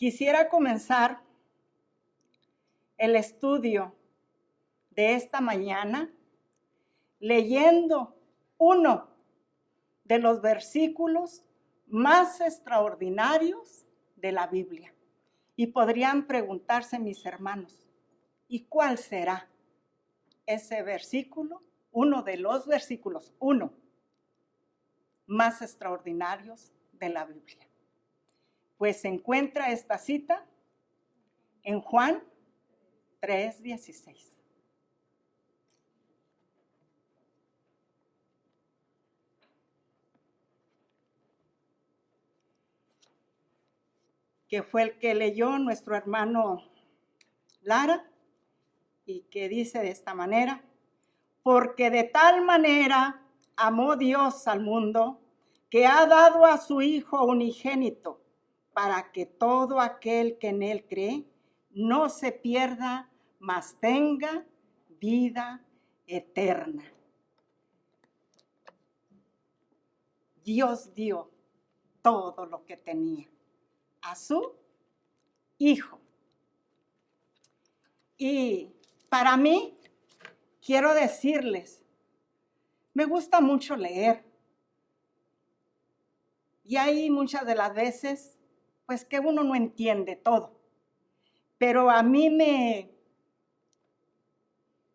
Quisiera comenzar el estudio de esta mañana leyendo uno de los versículos más extraordinarios de la Biblia. Y podrían preguntarse mis hermanos, ¿y cuál será ese versículo? Uno de los versículos, más extraordinarios de la Biblia. Pues se encuentra esta cita en Juan 3:16. Que fue el que leyó nuestro hermano Lara, y que dice de esta manera: porque de tal manera amó Dios al mundo, que ha dado a su Hijo unigénito, para que todo aquel que en él cree no se pierda, mas tenga vida eterna. Dios dio todo lo que tenía a su Hijo. Y para mí, quiero decirles, me gusta mucho leer. Y hay muchas de las veces, pues que uno no entiende todo. Pero a mí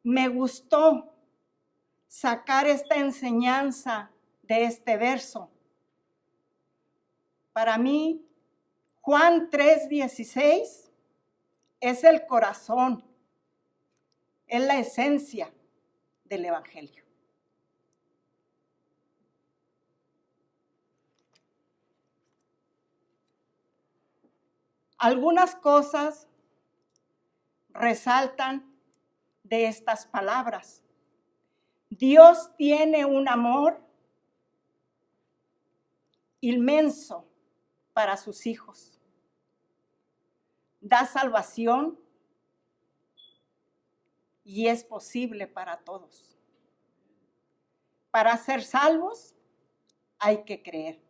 me gustó sacar esta enseñanza de este verso. Para mí, Juan 3:16 es el corazón, es la esencia del Evangelio. Algunas cosas resaltan de estas palabras. Dios tiene un amor inmenso para sus hijos. Da salvación y es posible para todos. Para ser salvos hay que creer.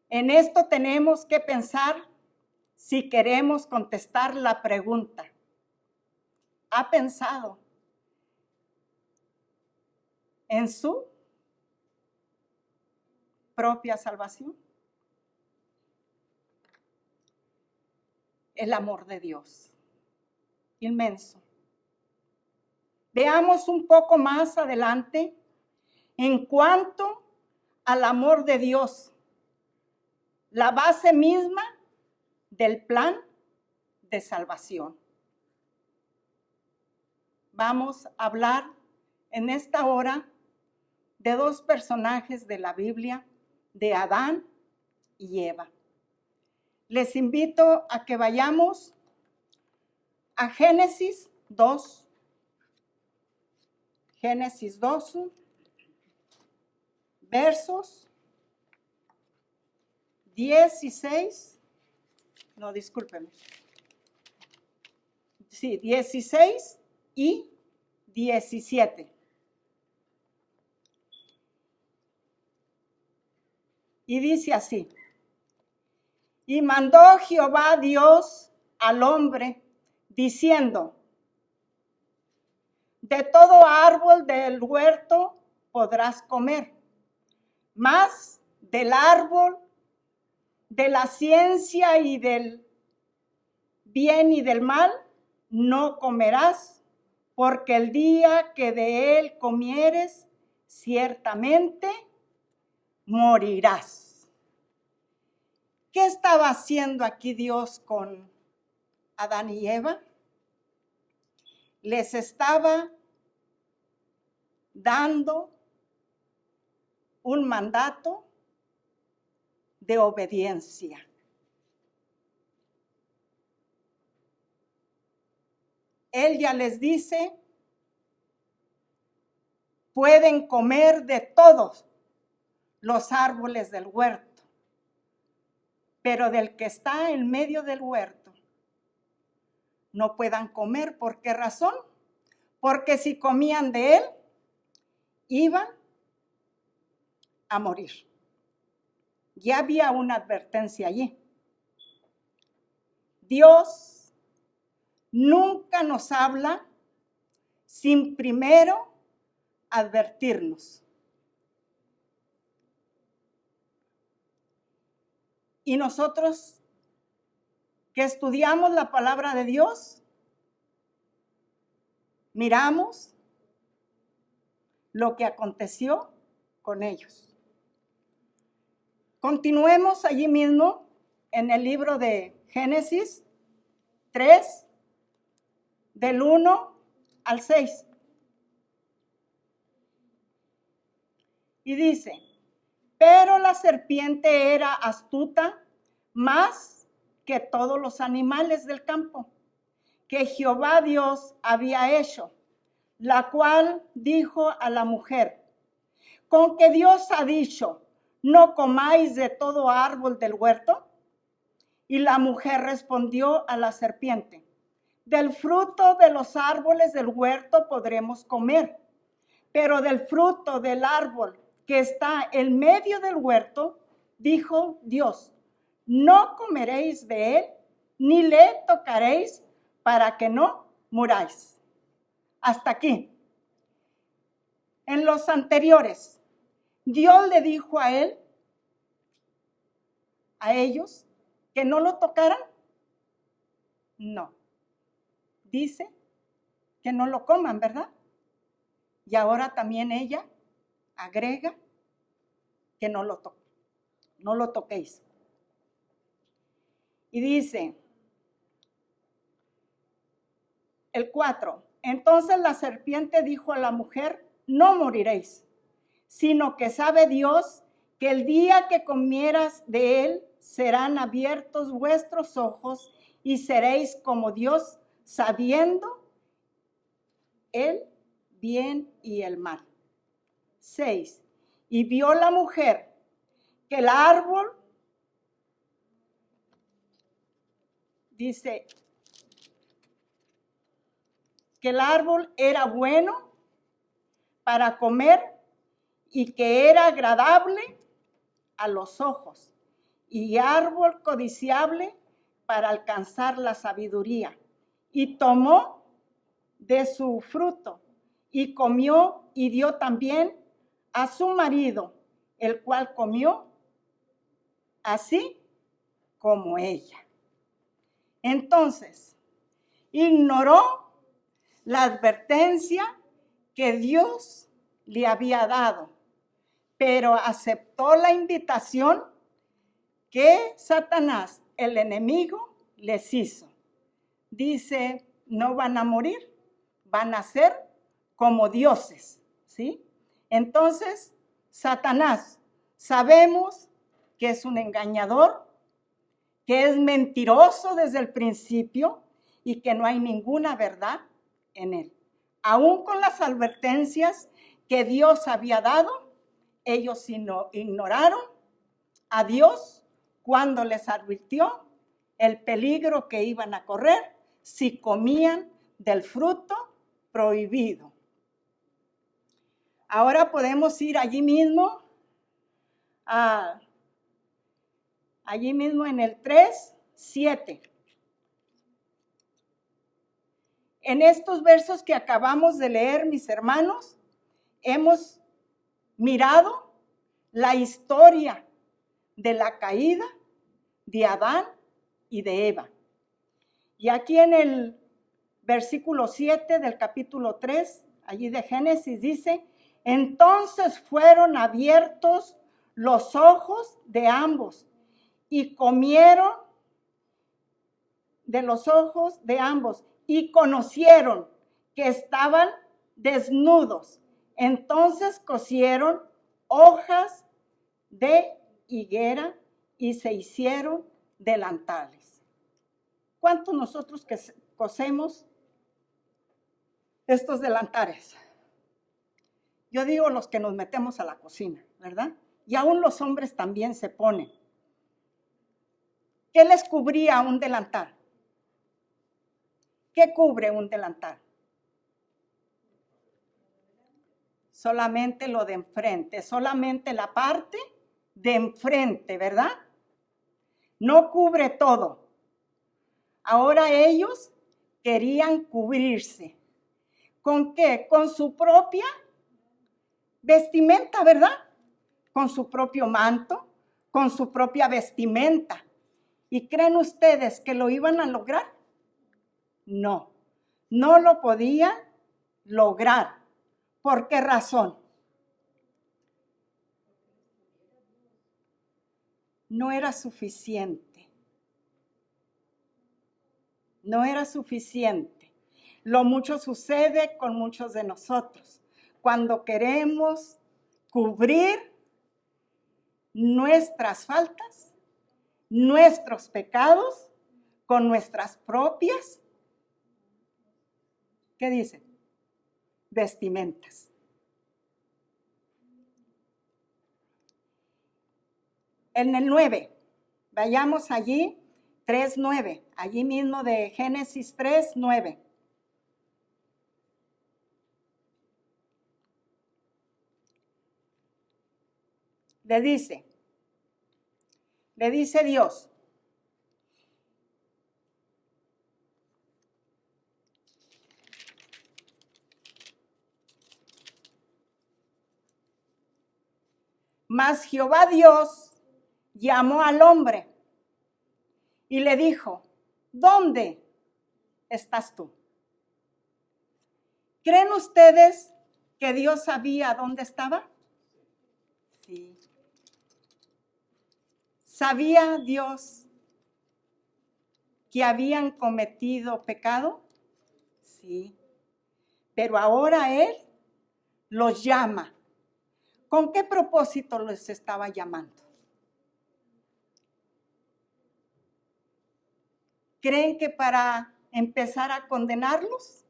En esto tenemos que pensar si queremos contestar la pregunta: ¿ha pensado en su propia salvación? El amor de Dios, inmenso. Veamos un poco más adelante en cuanto al amor de Dios, la base misma del plan de salvación. Vamos a hablar en esta hora de dos personajes de la Biblia, de Adán y Eva. Les invito a que vayamos a Génesis 2. Génesis 2, versos 16. No, discúlpenme. Sí, 16 y 17. Y dice así: y mandó Jehová Dios al hombre, diciendo: de todo árbol del huerto podrás comer, mas del árbol de la ciencia y del bien y del mal no comerás, porque el día que de él comieres, ciertamente morirás. ¿Qué estaba haciendo aquí Dios con Adán y Eva? Les estaba dando un mandato de obediencia. Él ya les dice: pueden comer de todos los árboles del huerto, pero del que está en medio del huerto no puedan comer. ¿Por qué razón? Porque si comían de él, iban a morir. Ya había una advertencia allí. Dios nunca nos habla sin primero advertirnos. Y nosotros que estudiamos la palabra de Dios, miramos lo que aconteció con ellos. Continuemos allí mismo en el libro de Génesis 3, del 1 al 6. Y dice, pero la serpiente era astuta más que todos los animales del campo que Jehová Dios había hecho, la cual dijo a la mujer, ¿con que Dios ha dicho, no comáis de todo árbol del huerto? Y la mujer respondió a la serpiente, del fruto de los árboles del huerto podremos comer, pero del fruto del árbol que está en medio del huerto, dijo Dios, no comeréis de él, ni le tocaréis para que no muráis. Hasta aquí. En los anteriores, Dios le dijo a él, a ellos, que no lo tocaran. No. Dice que no lo coman, ¿verdad? Y ahora también ella agrega que no lo toquéis. Y dice, el 4, entonces la serpiente dijo a la mujer, no moriréis, sino que sabe Dios que el día que comieras de él serán abiertos vuestros ojos y seréis como Dios, sabiendo el bien y el mal. 6, y vio la mujer que el árbol, dice, que el árbol era bueno para comer y que era agradable a los ojos y árbol codiciable para alcanzar la sabiduría. Y tomó de su fruto y comió y dio también a su marido, el cual comió así como ella. Entonces, ignoró la advertencia que Dios le había dado, pero aceptó la invitación que Satanás, el enemigo, les hizo. Dice, no van a morir, van a ser como dioses, ¿sí? Entonces, Satanás, sabemos que es un engañador, que es mentiroso desde el principio y que no hay ninguna verdad en él. Aún con las advertencias que Dios había dado, ellos ignoraron a Dios cuando les advirtió el peligro que iban a correr si comían del fruto prohibido. Ahora podemos ir allí mismo, en el 3:7. En estos versos que acabamos de leer, mis hermanos, hemos mirado la historia de la caída de Adán y de Eva. Y aquí en el versículo 7 del capítulo 3, allí de Génesis, dice, entonces fueron abiertos los ojos de ambos y comieron de los ojos de ambos y conocieron que estaban desnudos. Entonces cosieron hojas de higuera y se hicieron delantales. ¿Cuántos nosotros que cosemos estos delantales? Yo digo los que nos metemos a la cocina, ¿verdad? Y aún los hombres también se ponen. ¿Qué les cubría un delantal? ¿Qué cubre un delantal? Solamente lo de enfrente, solamente la parte de enfrente, ¿verdad? No cubre todo. Ahora ellos querían cubrirse. ¿Con qué? Con su propia vestimenta, ¿verdad? Con su propio manto, con su propia vestimenta. ¿Y creen ustedes que lo iban a lograr? No, no lo podían lograr. ¿Por qué razón? No era suficiente. No era suficiente. Lo mucho sucede con muchos de nosotros. Cuando queremos cubrir nuestras faltas, nuestros pecados, con nuestras propias, ¿qué dice? Vestimentas. En el 9, vayamos allí, 3:9, allí mismo de Génesis 3:9. Le dice Dios, mas Jehová Dios llamó al hombre y le dijo, ¿dónde estás tú? ¿Creen ustedes que Dios sabía dónde estaba? Sí. ¿Sabía Dios que habían cometido pecado? Sí. Pero ahora Él los llama. ¿Con qué propósito los estaba llamando? ¿Creen que para empezar a condenarlos?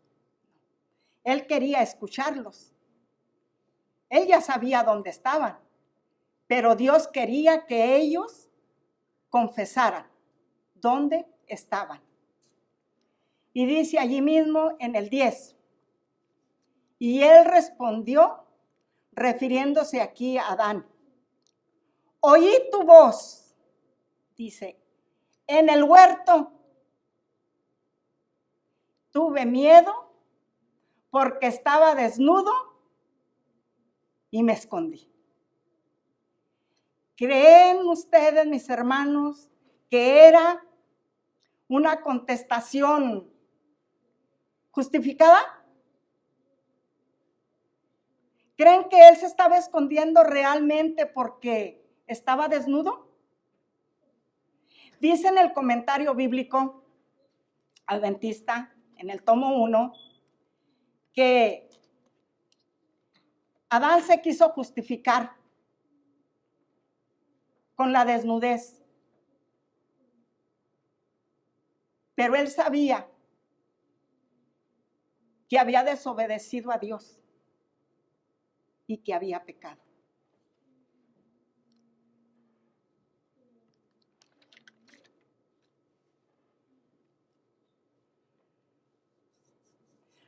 Él quería escucharlos. Él ya sabía dónde estaban, pero Dios quería que ellos confesaran dónde estaban. Y dice allí mismo en el 10, y él respondió, refiriéndose aquí a Adán, oí tu voz, dice, en el huerto. Tuve miedo porque estaba desnudo y me escondí. ¿Creen ustedes, mis hermanos, que era una contestación justificada? ¿Creen que él se estaba escondiendo realmente porque estaba desnudo? Dice en el comentario bíblico adventista, en el tomo 1, que Adán se quiso justificar con la desnudez, pero él sabía que había desobedecido a Dios y que había pecado.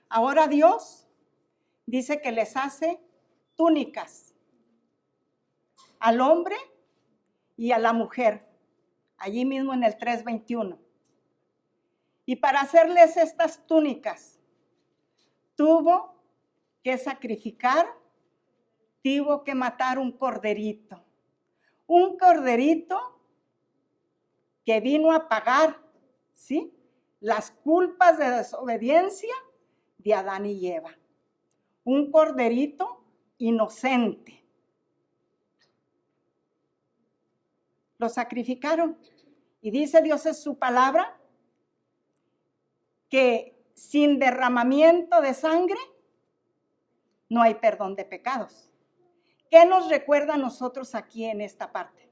Ahora Dios dice que les hace túnicas al hombre y a la mujer, allí mismo en el 3:21. Y para hacerles estas túnicas, tuvo que sacrificar, tuvo que matar un corderito que vino a pagar, ¿sí?, las culpas de desobediencia de Adán y Eva. Un corderito inocente. Lo sacrificaron. Y dice Dios en su palabra que sin derramamiento de sangre no hay perdón de pecados. ¿Qué nos recuerda a nosotros aquí en esta parte?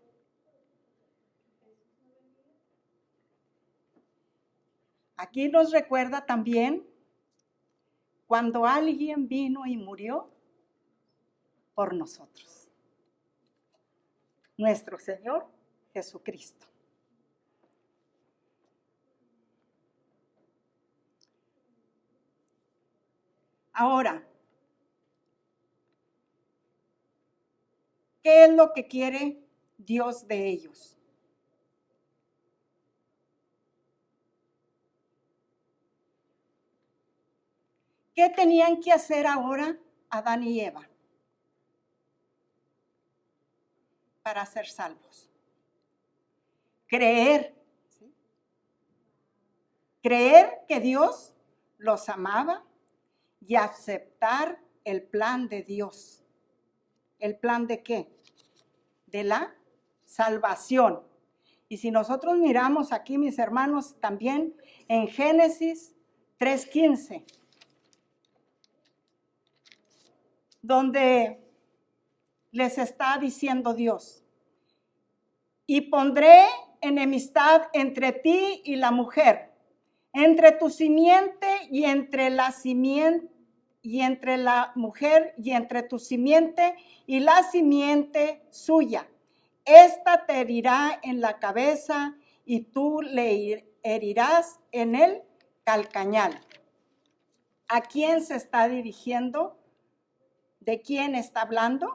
Aquí nos recuerda también cuando alguien vino y murió por nosotros. Nuestro Señor Jesucristo. Ahora, ¿qué es lo que quiere Dios de ellos? ¿Qué tenían que hacer ahora Adán y Eva para ser salvos? Creer. ¿Sí? Creer que Dios los amaba y aceptar el plan de Dios. ¿El plan de qué? De la salvación. Y si nosotros miramos aquí, mis hermanos, también en Génesis 3:15, donde les está diciendo Dios, y pondré enemistad entre ti y la mujer, entre tu simiente y entre la simiente, y entre la mujer y entre tu simiente y la simiente suya. Esta te herirá en la cabeza y tú le herirás en el calcañal. ¿A quién se está dirigiendo? ¿De quién está hablando?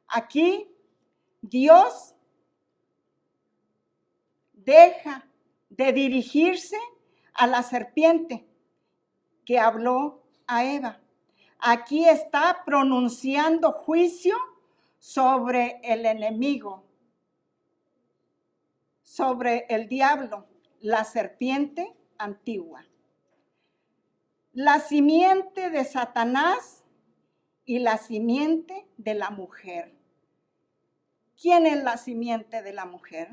Aquí Dios deja de dirigirse a la serpiente que habló a Eva. Aquí está pronunciando juicio sobre el enemigo, sobre el diablo, la serpiente antigua. La simiente de Satanás y la simiente de la mujer. ¿Quién es la simiente de la mujer?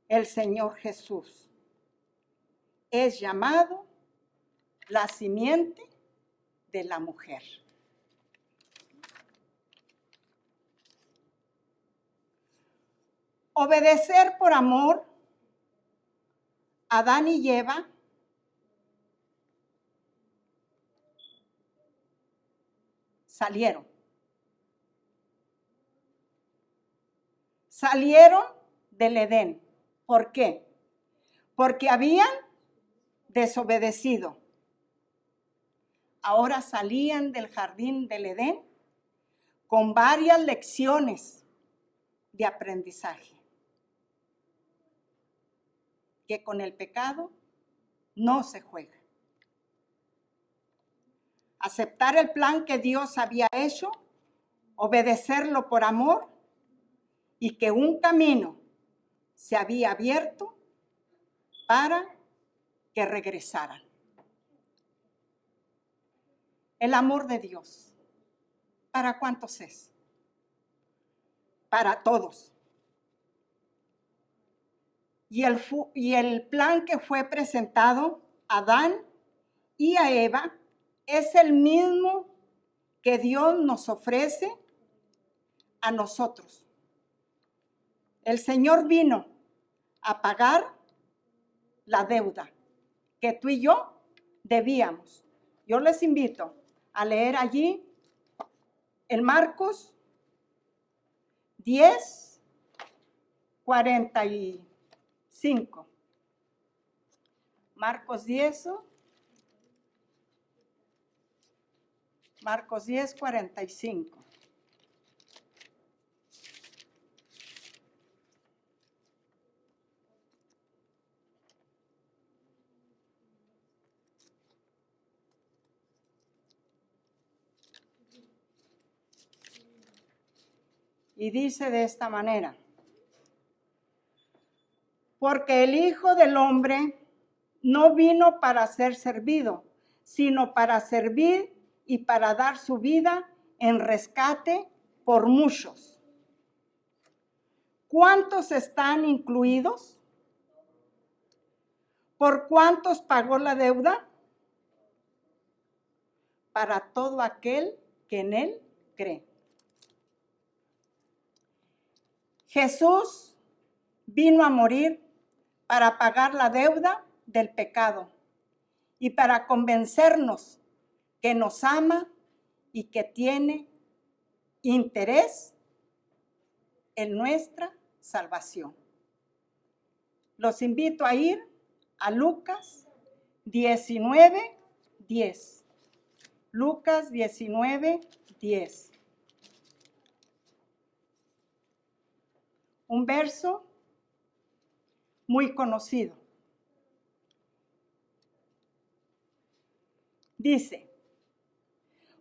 El Señor Jesús. Es llamado la simiente de la mujer. Obedecer por amor, Adán y Eva salieron. Salieron del Edén. ¿Por qué? Porque habían desobedecido. Ahora salían del jardín del Edén con varias lecciones de aprendizaje. Que con el pecado no se juega. Aceptar el plan que Dios había hecho, obedecerlo por amor y que un camino se había abierto para que regresaran. El amor de Dios, ¿para cuántos es? Para todos. Y el plan que fue presentado a Adán y a Eva es el mismo que Dios nos ofrece a nosotros. El Señor vino a pagar la deuda que tú y yo debíamos. Yo les invito a leer allí en Marcos 10:45. Marcos 10:45. Y dice de esta manera: porque el Hijo del Hombre no vino para ser servido, sino para servir y para dar su vida en rescate por muchos. ¿Cuántos están incluidos? ¿Por cuántos pagó la deuda? Para todo aquel que en él cree. Jesús vino a morir para pagar la deuda del pecado y para convencernos que nos ama y que tiene interés en nuestra salvación. Los invito a ir a Lucas 19:10. Lucas 19:10. Un verso muy conocido. Dice,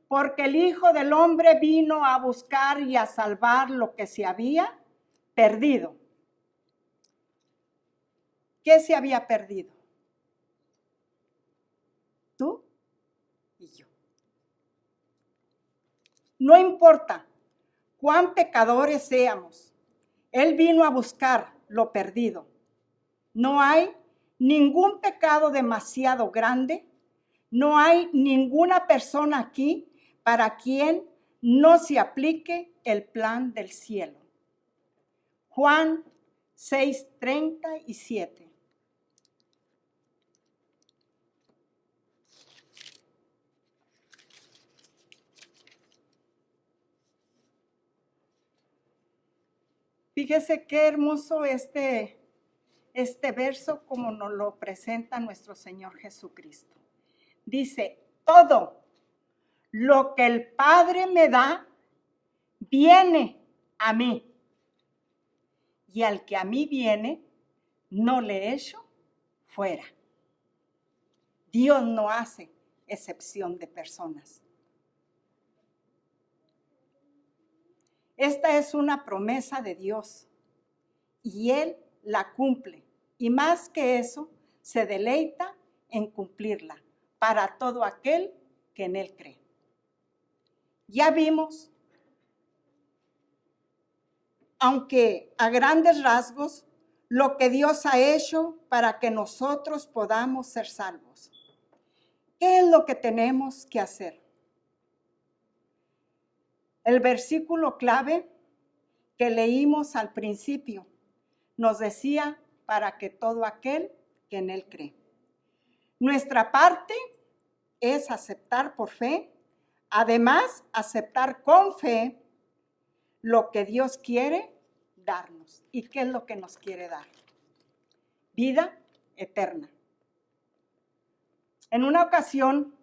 porque el Hijo del Hombre vino a buscar y a salvar lo que se había perdido. ¿Qué se había perdido? Tú y yo. No importa cuán pecadores seamos, Él vino a buscar lo perdido. No hay ningún pecado demasiado grande, no hay ninguna persona aquí para quien no se aplique el plan del cielo. Juan 6:37. Fíjese qué hermoso este verso como nos lo presenta nuestro Señor Jesucristo. Dice, todo lo que el Padre me da, viene a mí. Y al que a mí viene, no le echo fuera. Dios no hace excepción de personas. Esta es una promesa de Dios y Él la cumple. Y más que eso, se deleita en cumplirla para todo aquel que en Él cree. Ya vimos, aunque a grandes rasgos, lo que Dios ha hecho para que nosotros podamos ser salvos. ¿Qué es lo que tenemos que hacer? El versículo clave que leímos al principio nos decía, para que todo aquel que en Él cree. Nuestra parte es aceptar por fe, además aceptar con fe lo que Dios quiere darnos. ¿Y qué es lo que nos quiere dar? Vida eterna. En una ocasión,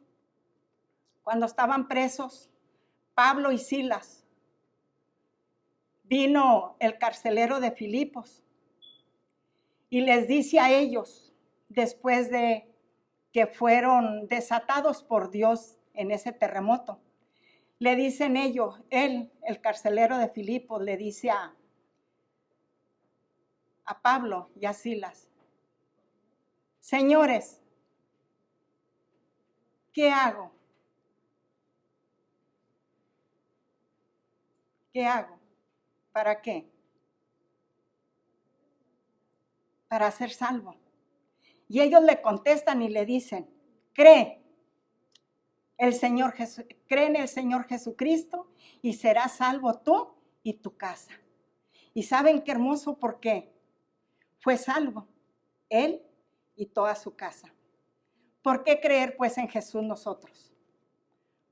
cuando estaban presos, Pablo y Silas, vino el carcelero de Filipos y les dice a ellos, después de que fueron desatados por Dios en ese terremoto, le dicen ellos, el carcelero de Filipos, le dice a Pablo y a Silas, señores, ¿qué hago? ¿Qué hago? ¿Para qué? Para ser salvo. Y ellos le contestan y le dicen, cree en el Señor Jesucristo y serás salvo tú y tu casa. Y saben qué hermoso, ¿por qué? Fue salvo él y toda su casa. ¿Por qué creer pues en Jesús nosotros?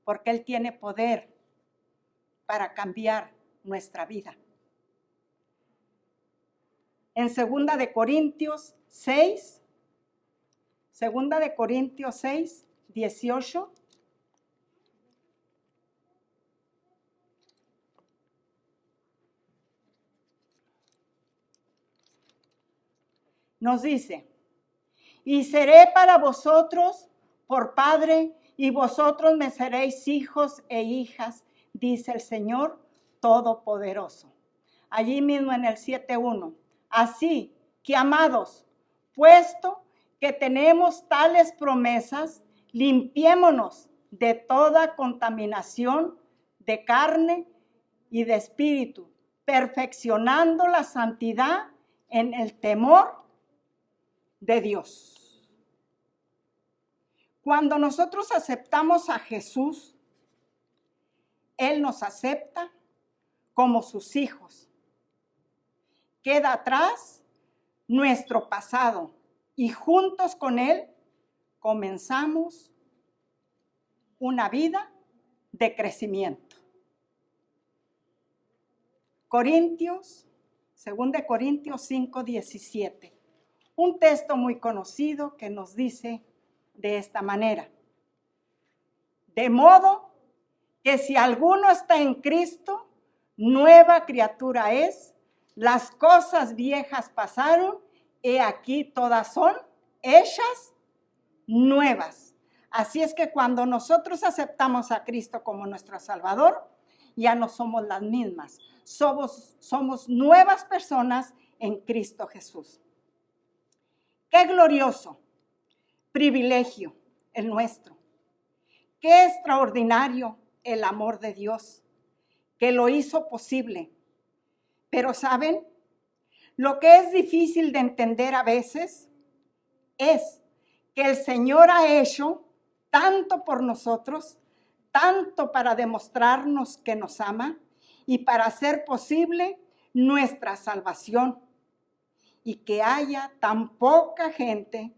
Porque Él tiene poder para cambiar nuestra vida. En 2 Corintios 6, 18, nos dice, y seré para vosotros por Padre, y vosotros me seréis hijos e hijas, dice el Señor Todopoderoso. Allí mismo en el 7:1. Así que, amados, puesto que tenemos tales promesas, limpiémonos de toda contaminación de carne y de espíritu, perfeccionando la santidad en el temor de Dios. Cuando nosotros aceptamos a Jesús, Él nos acepta como sus hijos. Queda atrás nuestro pasado y juntos con Él comenzamos una vida de crecimiento. 2 Corintios 5:17. Un texto muy conocido que nos dice de esta manera. De modo que si alguno está en Cristo, nueva criatura es, las cosas viejas pasaron, he aquí todas son hechas nuevas. Así es que cuando nosotros aceptamos a Cristo como nuestro Salvador, ya no somos las mismas. Somos nuevas personas en Cristo Jesús. Qué glorioso privilegio el nuestro. Qué extraordinario el amor de Dios que lo hizo posible. Pero ¿saben? Lo que es difícil de entender a veces es que el Señor ha hecho tanto por nosotros, tanto para demostrarnos que nos ama y para hacer posible nuestra salvación. Y que haya tan poca gente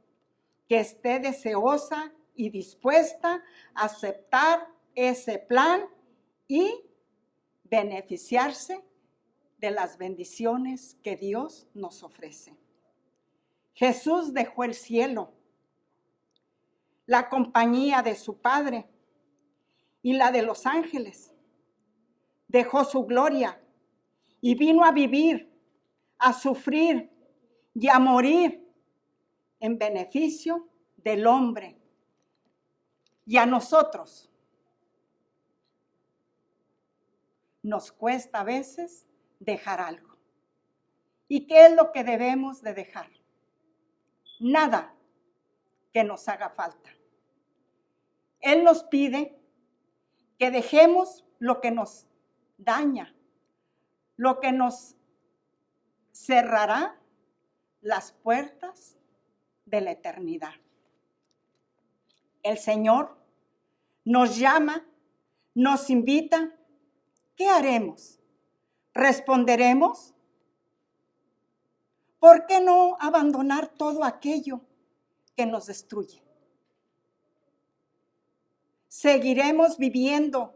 que esté deseosa y dispuesta a aceptar ese plan y beneficiarse de las bendiciones que Dios nos ofrece. Jesús dejó el cielo, la compañía de su Padre y la de los ángeles. Dejó su gloria y vino a vivir, a sufrir y a morir en beneficio del hombre. Y a nosotros nos cuesta a veces dejar algo. ¿Y qué es lo que debemos de dejar? Nada que nos haga falta. Él nos pide que dejemos lo que nos daña, lo que nos cerrará las puertas de la eternidad. El Señor nos llama, nos invita. ¿Qué haremos? ¿Responderemos? ¿Por qué no abandonar todo aquello que nos destruye? ¿Seguiremos viviendo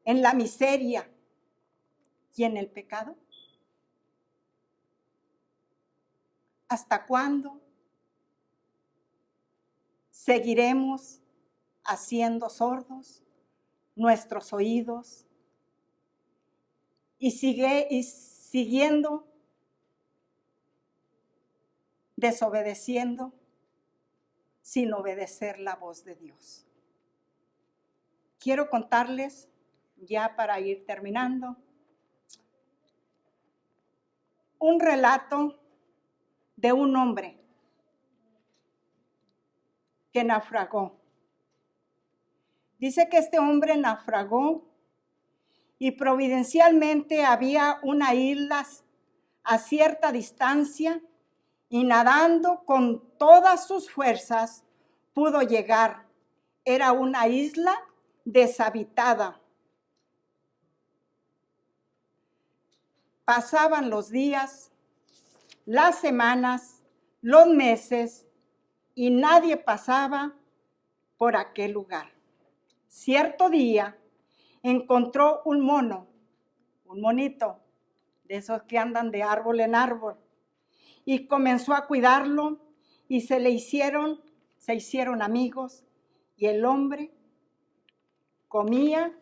en la miseria y en el pecado? ¿Hasta cuándo seguiremos haciendo sordos nuestros oídos y siguiendo desobedeciendo sin obedecer la voz de Dios? Quiero contarles, ya para ir terminando, un relato de un hombre que naufragó. Dice que este hombre naufragó y providencialmente había una isla a cierta distancia y nadando con todas sus fuerzas pudo llegar. Era una isla deshabitada. Pasaban los días, las semanas, los meses y nadie pasaba por aquel lugar. Cierto día encontró un monito, de esos que andan de árbol en árbol, y comenzó a cuidarlo y se hicieron amigos, y el hombre comía,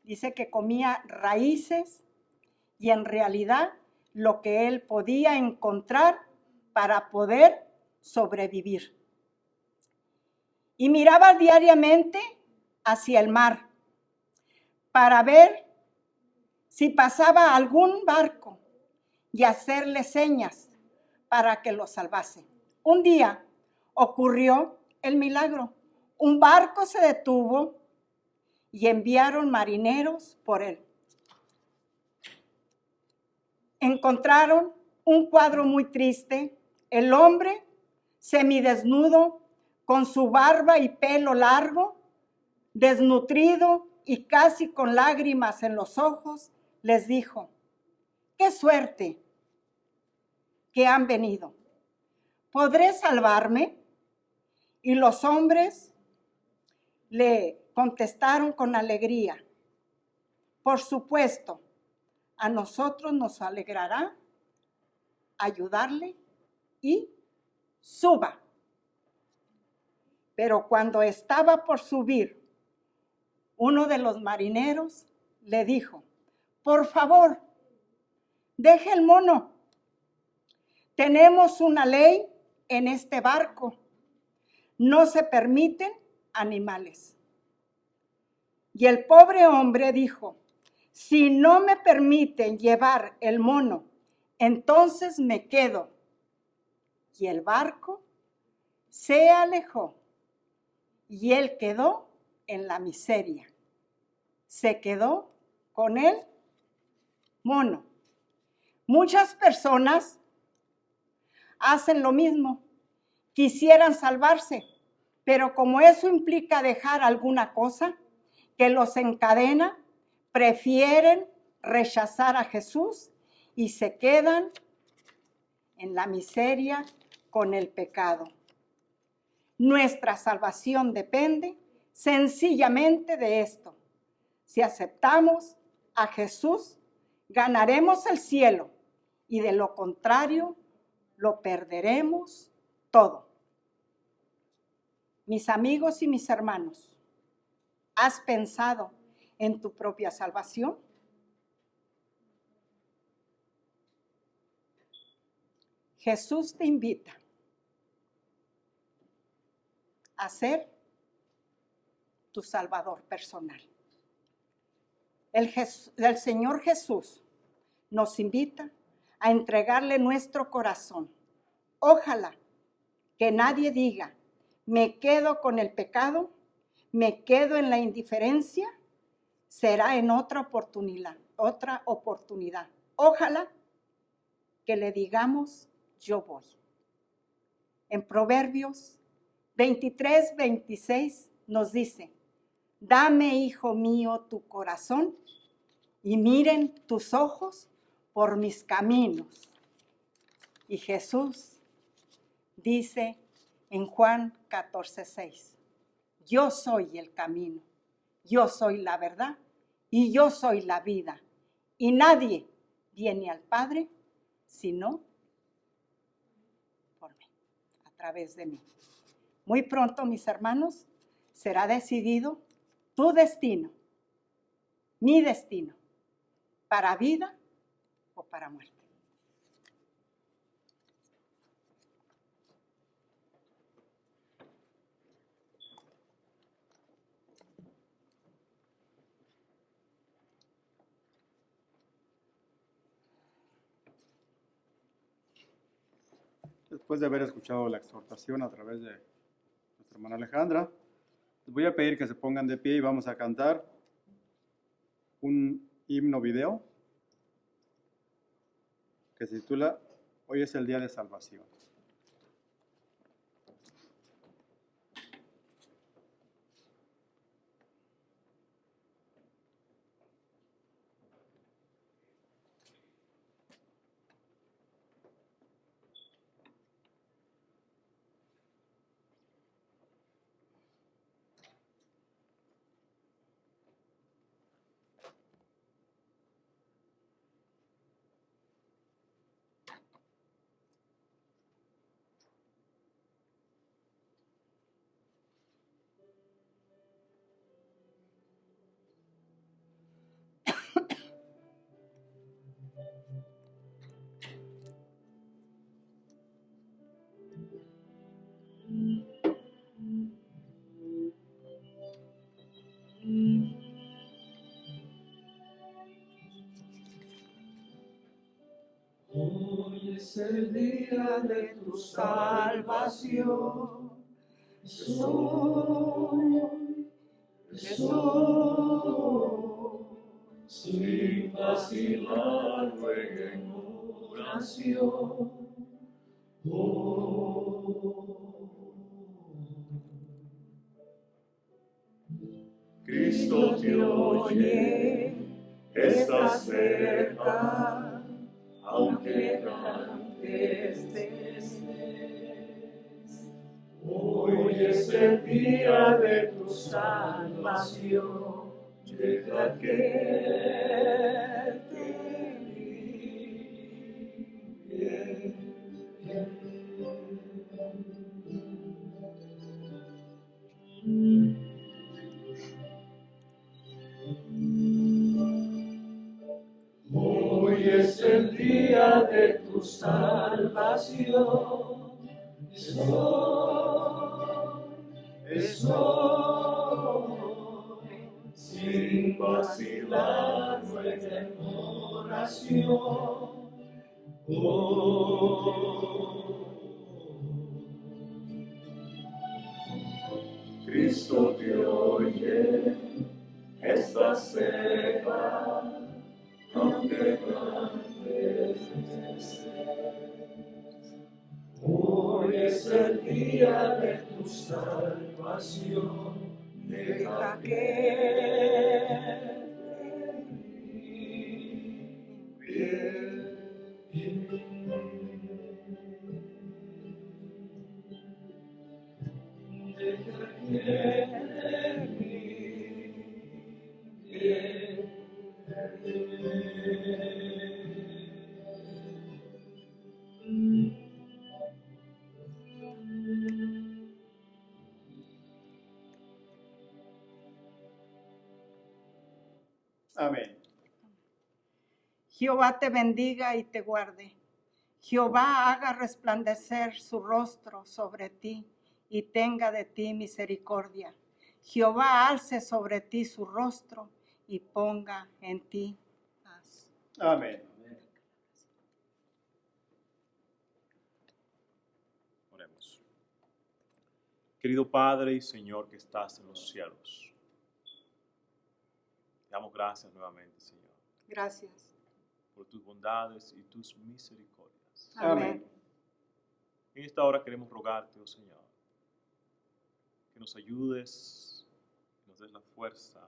dice que comía raíces y en realidad lo que él podía encontrar para poder sobrevivir. Y miraba diariamente hacia el mar para ver si pasaba algún barco y hacerle señas para que lo salvase. Un día ocurrió el milagro. Un barco se detuvo y enviaron marineros por él. Encontraron un cuadro muy triste. El hombre, semidesnudo, con su barba y pelo largo, desnutrido y casi con lágrimas en los ojos, les dijo: ¡qué suerte que han venido! ¿Podré salvarme? Y los hombres le contestaron con alegría: por supuesto, a nosotros nos alegrará ayudarle y suba. Pero cuando estaba por subir, uno de los marineros le dijo: por favor, deje el mono. Tenemos una ley en este barco. no se permiten animales. Y el pobre hombre dijo, si no me permiten llevar el mono, entonces me quedo. Y el barco se alejó y él quedó en la miseria. Se quedó con el mono. Muchas personas hacen lo mismo, quisieran salvarse, pero como eso implica dejar alguna cosa que los encadena, prefieren rechazar a Jesús y se quedan en la miseria con el pecado. Nuestra salvación depende sencillamente de esto. Si aceptamos a Jesús, ganaremos el cielo y de lo contrario, lo perderemos todo. Mis amigos y mis hermanos, ¿has pensado en tu propia salvación? Jesús te invita a ser tu Salvador personal. El Señor Jesús nos invita a entregarle nuestro corazón. Ojalá que nadie diga, me quedo con el pecado, me quedo en la indiferencia, será en otra oportunidad. Ojalá que le digamos, yo voy. En Proverbios 23:26 nos dice, dame, hijo mío, tu corazón y miren tus ojos por mis caminos. Y Jesús dice en Juan 14:6, yo soy el camino, yo soy la verdad y yo soy la vida. Y nadie viene al Padre sino por mí, a través de mí. Muy pronto, mis hermanos, será decidido tu destino, mi destino, para vida o para muerte. Después de haber escuchado la exhortación a través de nuestra hermana Alejandra, les voy a pedir que se pongan de pie y vamos a cantar un himno video que se titula Hoy es el día de salvación. Hoy es el día de tu salvación, Jesús, Jesús, sin vacilar ruega en oración. Cristo te oye, está cerca, aunque antes estés. Hoy es el día de tu salvación, deja que te limpie. Hoy es el día de tu salvación, Jesús, estoy sin vacilar en oración. Cristo te oye, está cerca, aunque antes. Hoy es el día de tu salvación, deja que te limpie. Deja que te Amén. Jehová te bendiga y te guarde. Jehová haga resplandecer su rostro sobre ti y tenga de ti misericordia. Jehová alce sobre ti su rostro y ponga en ti paz. Amén. Oremos. Querido Padre y Señor que estás en los cielos, te damos gracias nuevamente, Señor, Gracias. por tus bondades y tus misericordias. Amén. En esta hora queremos rogarte, oh Señor, que nos ayudes, que nos des la fuerza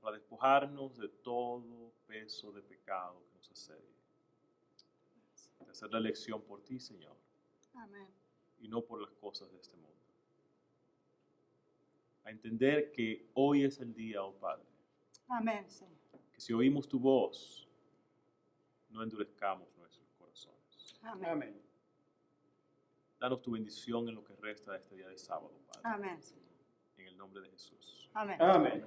para despojarnos de todo peso de pecado que nos asedia, de hacer la elección por ti, Señor, Amén. y no por las cosas de este mundo. A entender que hoy es el día, oh Padre, Amén, Señor. que si oímos tu voz, no endurezcamos nuestros corazones. Amén. Amén. Danos tu bendición en lo que resta de este día de sábado, Padre. Amén, Señor. En el nombre de Jesús. Amén. Amén.